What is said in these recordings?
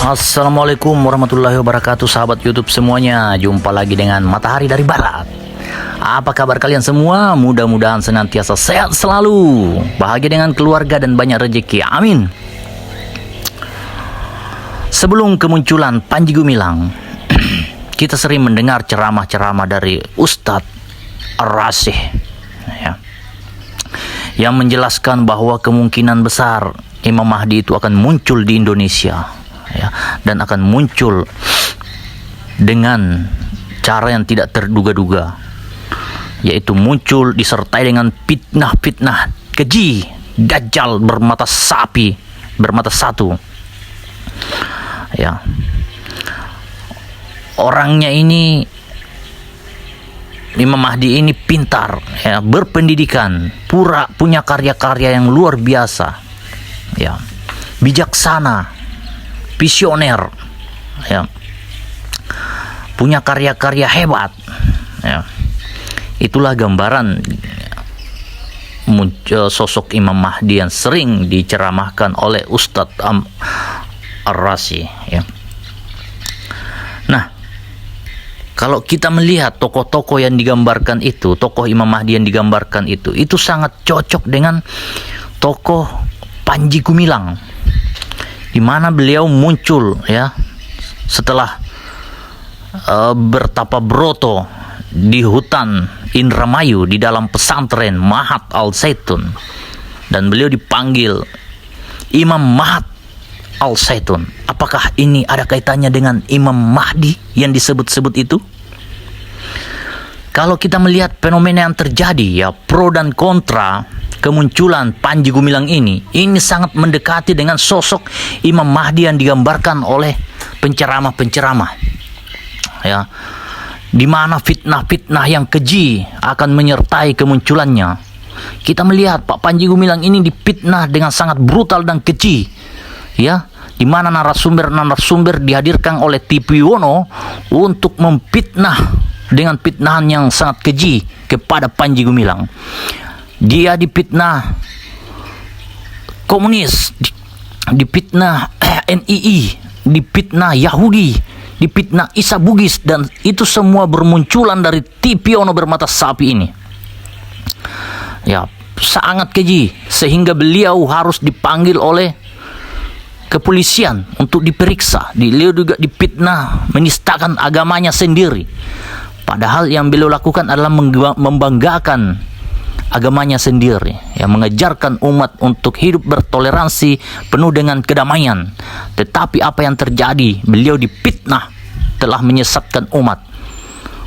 Assalamualaikum warahmatullahi wabarakatuh, sahabat YouTube semuanya. Jumpa lagi dengan Matahari dari Barat. Apa kabar kalian semua? Mudah-mudahan senantiasa sehat selalu, bahagia dengan keluarga dan banyak rezeki. Amin. Sebelum kemunculan Panji Gumilang, kita sering mendengar ceramah-ceramah dari Ustadz Ar-Rasyih ya, yang menjelaskan bahwa kemungkinan besar Imam Mahdi itu akan muncul di Indonesia ya, dan akan muncul dengan cara yang tidak terduga-duga, yaitu muncul disertai dengan fitnah-fitnah keji, dajjal bermata sapi, bermata satu ya. Orangnya ini, Imam Mahdi ini pintar ya, berpendidikan, punya karya-karya yang luar biasa ya, bijaksana, visioner ya, punya karya-karya hebat ya. Itulah gambaran sosok Imam Mahdi yang sering diceramahkan oleh Ustadz Ar-Rasyih ya. Nah, kalau kita melihat tokoh-tokoh yang digambarkan itu, tokoh Imam Mahdi yang digambarkan itu sangat cocok dengan tokoh Panji Gumilang, di mana beliau muncul ya setelah bertapa broto di hutan Indramayu di dalam pesantren Mahat Al-Zaitun, dan beliau dipanggil Imam Mahat Al-Zaitun. Apakah ini ada kaitannya dengan Imam Mahdi yang disebut-sebut itu? Kalau kita melihat fenomena yang terjadi ya, pro dan kontra kemunculan Panji Gumilang ini sangat mendekati dengan sosok Imam Mahdi yang digambarkan oleh penceramah-penceramah ya, di mana fitnah-fitnah yang keji akan menyertai kemunculannya. Kita melihat Pak Panji Gumilang ini difitnah dengan sangat brutal dan keji ya, di mana narasumber dihadirkan oleh TV Wono untuk memfitnah dengan fitnahan yang sangat keji kepada Panji Gumilang. Dia difitnah komunis, difitnah NII, difitnah Yahudi, difitnah Isa Bugis, dan itu semua bermunculan dari TV Ono bermata sapi ini. Ya, sangat keji sehingga beliau harus dipanggil oleh kepolisian untuk diperiksa. Beliau juga difitnah menistakan agamanya sendiri, padahal yang beliau lakukan adalah membanggakan agamanya sendiri, yang mengajarkan umat untuk hidup bertoleransi penuh dengan kedamaian. Tetapi apa yang terjadi? Beliau difitnah telah menyesatkan umat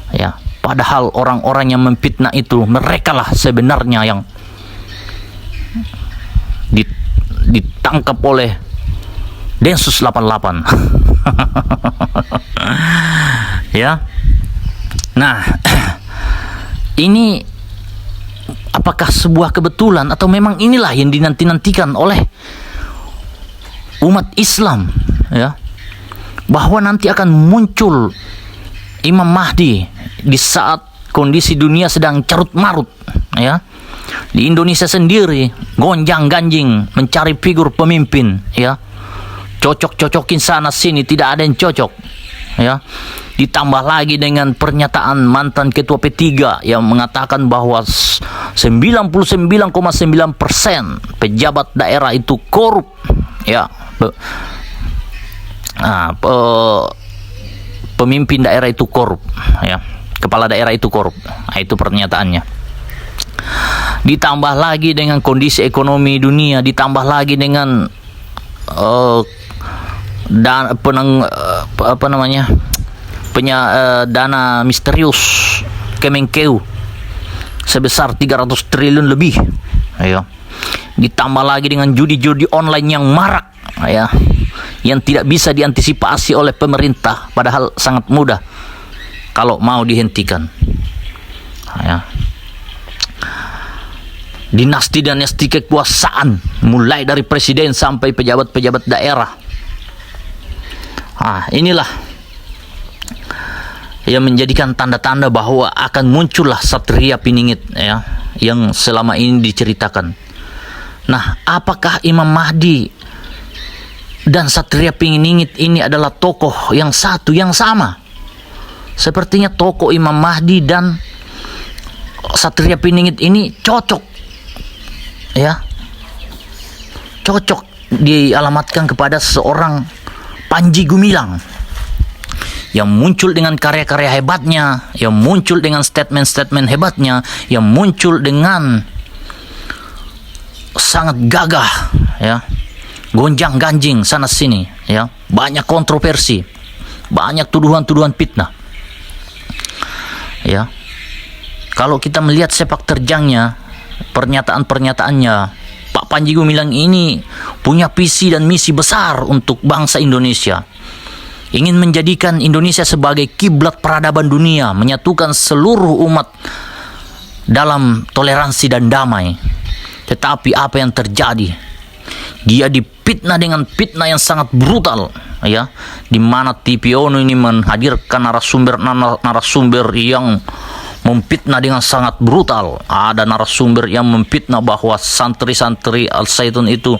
ya, padahal orang-orang yang memfitnah itu merekalah sebenarnya yang ditangkap oleh Densus 88 ya. Nah, ini apakah sebuah kebetulan atau memang inilah yang dinanti-nantikan oleh umat Islam ya, bahwa nanti akan muncul Imam Mahdi di saat kondisi dunia sedang carut-marut ya. Di Indonesia sendiri gonjang-ganjing mencari figur pemimpin ya, cocok-cocokin sana sini, tidak ada yang cocok ya. Ditambah lagi dengan pernyataan mantan ketua P3 yang mengatakan bahwa 99,9% pejabat daerah itu korup ya, pemimpin daerah itu korup ya, kepala daerah itu korup. Nah, itu pernyataannya. Ditambah lagi dengan kondisi ekonomi dunia, ditambah lagi dengan dana misterius Kemenkeu sebesar 300 triliun lebih ya. Ditambah lagi dengan judi-judi online yang marak ya, yang tidak bisa diantisipasi oleh pemerintah, padahal sangat mudah kalau mau dihentikan ya. Dinasti-dinasti kekuasaan mulai dari presiden sampai pejabat-pejabat daerah. Inilah yang menjadikan tanda-tanda bahwa akan muncullah Satria Piningit ya, yang selama ini diceritakan. Nah, apakah Imam Mahdi dan Satria Piningit ini adalah tokoh yang satu yang sama. Sepertinya tokoh Imam Mahdi dan Satria Piningit ini cocok, ya, cocok dialamatkan kepada seorang Panji Gumilang yang muncul dengan karya-karya hebatnya, yang muncul dengan statement-statement hebatnya, yang muncul dengan sangat gagah, ya, gonjang-ganjing sana sini, ya, banyak kontroversi, banyak tuduhan-tuduhan fitnah, ya. Kalau kita melihat sepak terjangnya, pernyataan-pernyataannya, Pak Panji Gumilang ini punya visi dan misi besar untuk bangsa Indonesia. Ingin menjadikan Indonesia sebagai kiblat peradaban dunia, menyatukan seluruh umat dalam toleransi dan damai. Tetapi apa yang terjadi? Dia dipitnah dengan fitnah yang sangat brutal, ya, di mana TV Ono ini menghadirkan narasumber yang memfitnah dengan sangat brutal. Ada narasumber yang memfitnah bahwa santri-santri Al-Zaitun itu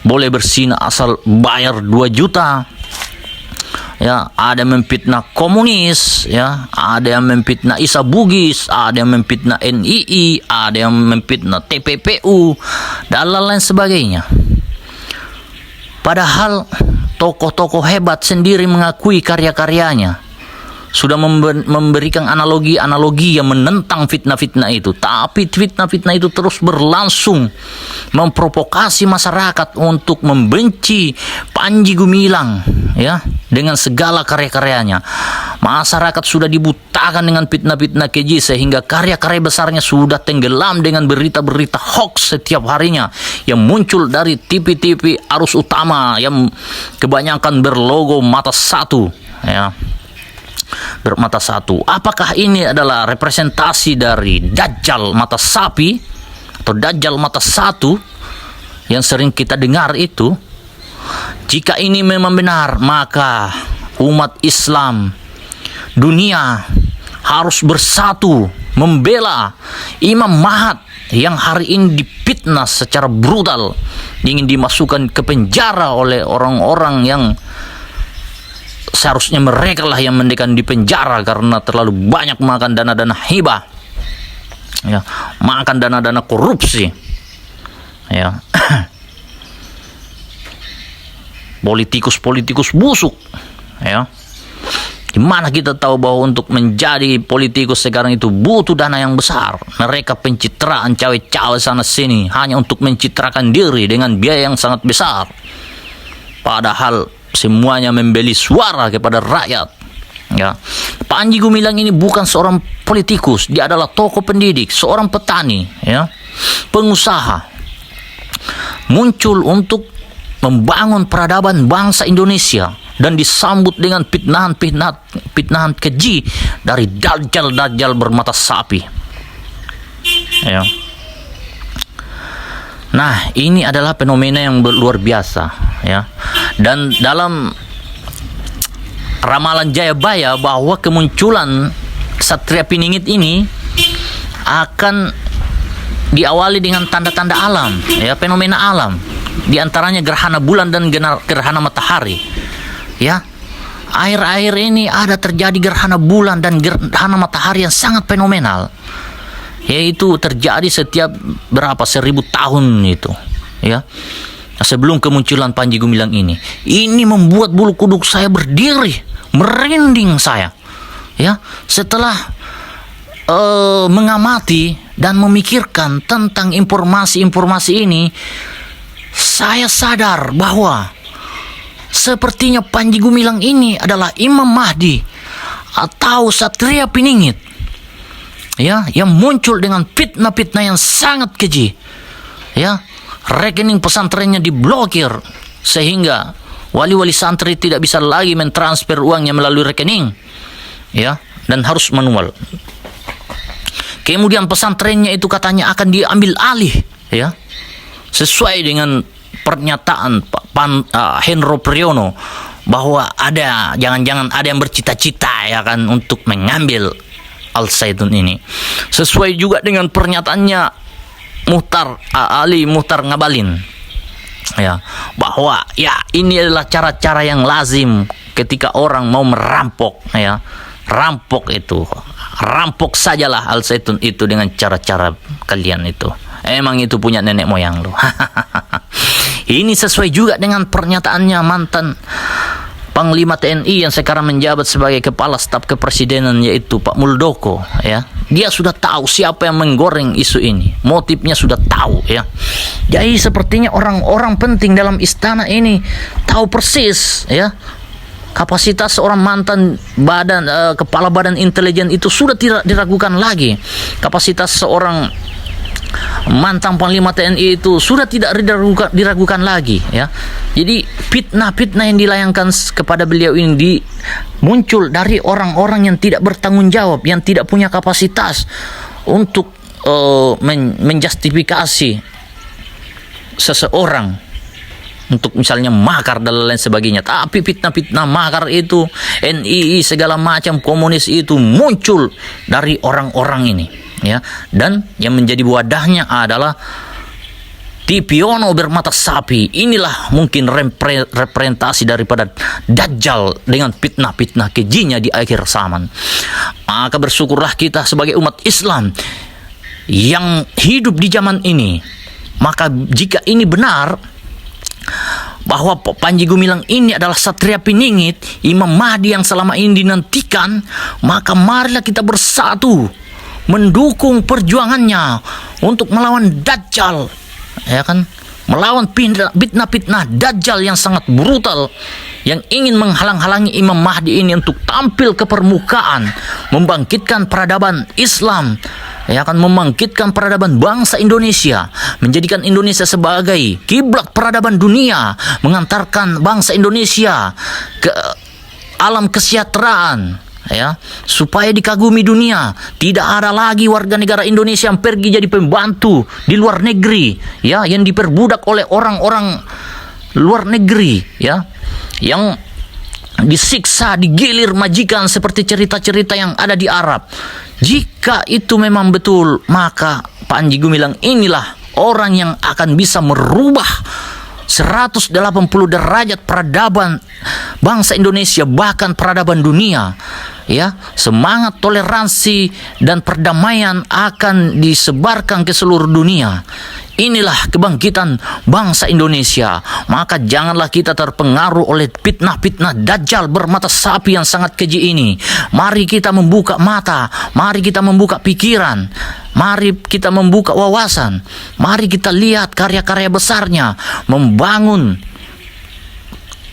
boleh berzina asal bayar 2 juta. Ya, ada yang memfitnah komunis, ya, ada yang memfitnah Isa Bugis, ada yang memfitnah NII, ada yang memfitnah TPPU, dan lain-lain sebagainya. Padahal tokoh-tokoh hebat sendiri mengakui karya-karyanya sudah memberikan analogi-analogi yang menentang fitnah-fitnah itu, tapi fitnah-fitnah itu terus berlangsung, memprovokasi masyarakat untuk membenci Panji Gumilang, ya, dengan segala karya-karyanya. Masyarakat sudah dibutakan dengan fitnah-fitnah keji sehingga karya-karya besarnya sudah tenggelam dengan berita-berita hoax setiap harinya yang muncul dari TV-TV arus utama yang kebanyakan berlogo mata satu, ya, bermata satu. Apakah ini adalah representasi dari Dajjal mata sapi atau Dajjal mata satu yang sering kita dengar itu? Jika ini memang benar, maka umat Islam dunia harus bersatu membela Imam Mahdi yang hari ini difitnah secara brutal, ingin dimasukkan ke penjara oleh orang-orang yang seharusnya mereka lah yang mendekan di penjara karena terlalu banyak makan dana-dana hibah, ya, makan dana-dana korupsi, ya. Politikus-politikus busuk, ya. Dimana kita tahu bahwa untuk menjadi politikus sekarang itu butuh dana yang besar. Mereka pencitraan cawe-cawe sana sini hanya untuk mencitrakan diri dengan biaya yang sangat besar. Padahal semuanya membeli suara kepada rakyat, ya. Panji Gumilang ini bukan seorang politikus, dia adalah tokoh pendidik, seorang petani, ya, pengusaha, muncul untuk membangun peradaban bangsa Indonesia dan disambut dengan fitnahan keji dari dajjal bermata sapi, ya. Nah, ini adalah fenomena yang luar biasa, ya. Dan dalam ramalan Jayabaya bahwa kemunculan Satria Piningit ini akan diawali dengan tanda-tanda alam, ya, fenomena alam. Di antaranya gerhana bulan dan gerhana matahari, ya. Akhir-akhir ini ada terjadi gerhana bulan dan gerhana matahari yang sangat fenomenal, yaitu terjadi setiap 1000 tahun itu, ya, sebelum kemunculan Panji Gumilang ini. Ini membuat bulu kuduk saya berdiri, merinding saya, ya, setelah mengamati dan memikirkan tentang informasi-informasi ini. Saya sadar bahwa sepertinya Panji Gumilang ini adalah Imam Mahdi atau Satria Piningit, ya, yang muncul dengan fitnah-fitnah yang sangat keji, ya. Rekening pesantrennya diblokir sehingga wali-wali santri tidak bisa lagi mentransfer uangnya melalui rekening, ya, dan harus manual. Kemudian pesantrennya itu katanya akan diambil alih, ya, sesuai dengan pernyataan Pak Hendro Priyono bahwa jangan-jangan ada yang bercita-cita, ya kan, untuk mengambil Al-Zaitun ini. Sesuai juga dengan pernyataannya Ali Muhtar Ngabalin, ya, bahwa ya ini adalah cara-cara yang lazim ketika orang mau merampok, ya. Rampok sajalah Al Zaitun itu dengan cara-cara kalian itu. Emang itu punya nenek moyang lo. Ini sesuai juga dengan pernyataannya mantan Panglima TNI yang sekarang menjabat sebagai Kepala Staf Kepresidenan, yaitu Pak Muldoko, ya. Dia sudah tahu siapa yang menggoreng isu ini, motifnya sudah tahu, ya. Jadi sepertinya orang-orang penting dalam istana ini tahu persis, ya, kapasitas seorang mantan kepala badan intelijen itu sudah tidak diragukan lagi. Kapasitas seorang mantan Panglima TNI itu sudah tidak diragukan lagi, ya. Jadi fitnah-fitnah yang dilayangkan kepada beliau ini muncul dari orang-orang yang tidak bertanggung jawab, yang tidak punya kapasitas untuk menjustifikasi seseorang untuk misalnya makar dan lain sebagainya. Tapi fitnah-fitnah makar itu, NII segala macam komunis itu muncul dari orang-orang ini, ya. Dan yang menjadi wadahnya adalah Tipiono bermata sapi. Inilah mungkin representasi daripada Dajjal dengan fitnah-fitnah kejinya di akhir zaman. Maka bersyukurlah kita sebagai umat Islam yang hidup di zaman ini. Maka jika ini benar bahwa Panji Gumilang ini adalah Satria Piningit, Imam Mahdi yang selama ini dinantikan, maka marilah kita bersatu mendukung perjuangannya untuk melawan Dajjal, ya kan, melawan fitnah-fitnah Dajjal yang sangat brutal, yang ingin menghalang-halangi Imam Mahdi ini untuk tampil ke permukaan, membangkitkan peradaban Islam, ya kan, membangkitkan peradaban bangsa Indonesia, menjadikan Indonesia sebagai kiblat peradaban dunia, mengantarkan bangsa Indonesia ke alam kesejahteraan, ya, supaya dikagumi dunia. Tidak ada lagi warga negara Indonesia yang pergi jadi pembantu di luar negeri, ya, yang diperbudak oleh orang-orang luar negeri, ya, yang disiksa, digilir majikan seperti cerita-cerita yang ada di Arab. Jika itu memang betul, maka Panji Gumilang inilah orang yang akan bisa merubah 180 derajat peradaban bangsa Indonesia, bahkan peradaban dunia, ya. Semangat toleransi dan perdamaian akan disebarkan ke seluruh dunia. Inilah kebangkitan bangsa Indonesia. Maka janganlah kita terpengaruh oleh fitnah-fitnah Dajjal bermata sapi yang sangat keji ini. Mari kita membuka mata, mari kita membuka pikiran, mari kita membuka wawasan, mari kita lihat karya-karya besarnya, membangun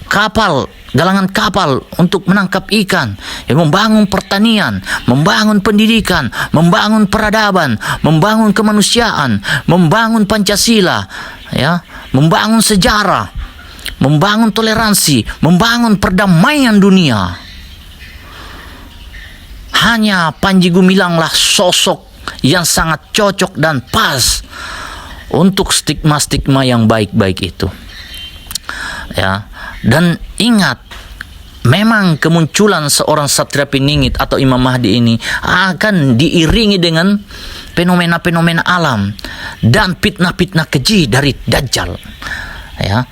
kapal, galangan kapal untuk menangkap ikan, membangun pertanian, membangun pendidikan, membangun peradaban, membangun kemanusiaan, membangun Pancasila, ya, membangun sejarah, membangun toleransi, membangun perdamaian dunia. Hanya Panji Gumilanglah sosok yang sangat cocok dan pas untuk stigma-stigma yang baik-baik itu, ya. Dan ingat, memang kemunculan seorang Satria Piningit atau Imam Mahdi ini akan diiringi dengan fenomena-fenomena alam dan fitnah-fitnah keji dari Dajjal, ya.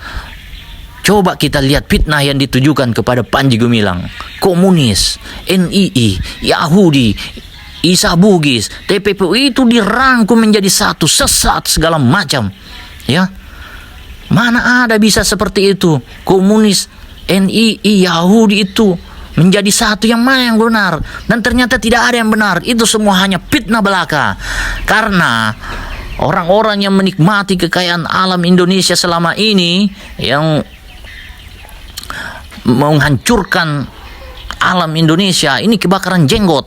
Coba kita lihat fitnah yang ditujukan kepada Panji Gumilang, komunis, NII, Yahudi, Isa Bugis, TPPU itu dirangkum menjadi satu, sesat segala macam, ya. Mana ada bisa seperti itu? Komunis, NII, Yahudi itu menjadi satu. Yang mana yang benar? Dan ternyata tidak ada yang benar. Itu semua hanya fitnah belaka. Karena orang-orang yang menikmati kekayaan alam Indonesia selama ini, yang menghancurkan alam Indonesia, ini kebakaran jenggot.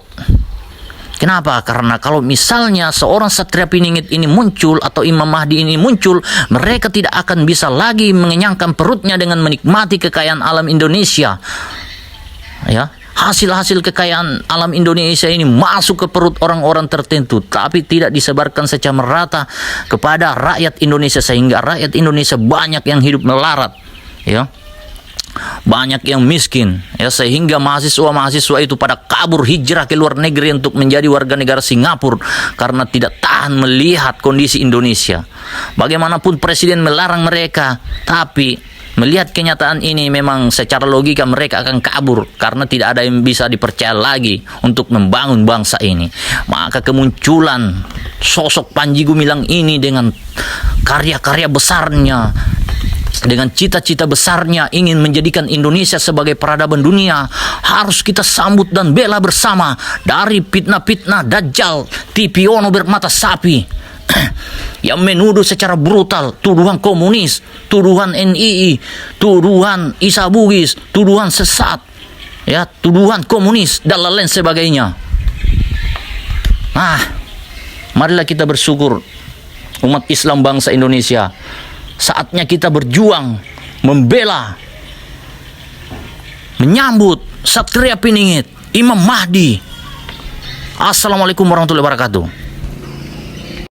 Kenapa? Karena kalau misalnya seorang Satria Piningit ini muncul atau Imam Mahdi ini muncul, mereka tidak akan bisa lagi mengenyangkan perutnya dengan menikmati kekayaan alam Indonesia, ya. Hasil-hasil kekayaan alam Indonesia ini masuk ke perut orang-orang tertentu, tapi tidak disebarkan secara merata kepada rakyat Indonesia, sehingga rakyat Indonesia banyak yang hidup melarat, ya. banyak yang miskin, ya, sehingga mahasiswa-mahasiswa itu pada kabur hijrah ke luar negeri untuk menjadi warga negara Singapura karena tidak tahan melihat kondisi Indonesia. Bagaimanapun presiden melarang mereka, tapi melihat kenyataan ini memang secara logika mereka akan kabur karena tidak ada yang bisa dipercaya lagi untuk membangun bangsa ini. Maka kemunculan sosok Panji Gumilang ini dengan karya-karya besarnya, dengan cita-cita besarnya ingin menjadikan Indonesia sebagai peradaban dunia, harus kita sambut dan bela bersama dari fitnah-fitnah Dajjal, Tipiono bermata sapi yang menuduh secara brutal tuduhan komunis, tuduhan NII, tuduhan Isa Bugis, tuduhan sesat, ya, tuduhan komunis dan lain sebagainya. Marilah kita bersyukur umat Islam bangsa Indonesia. Saatnya kita berjuang, membela, menyambut Satria Piningit, Imam Mahdi. Assalamualaikum warahmatullahi wabarakatuh.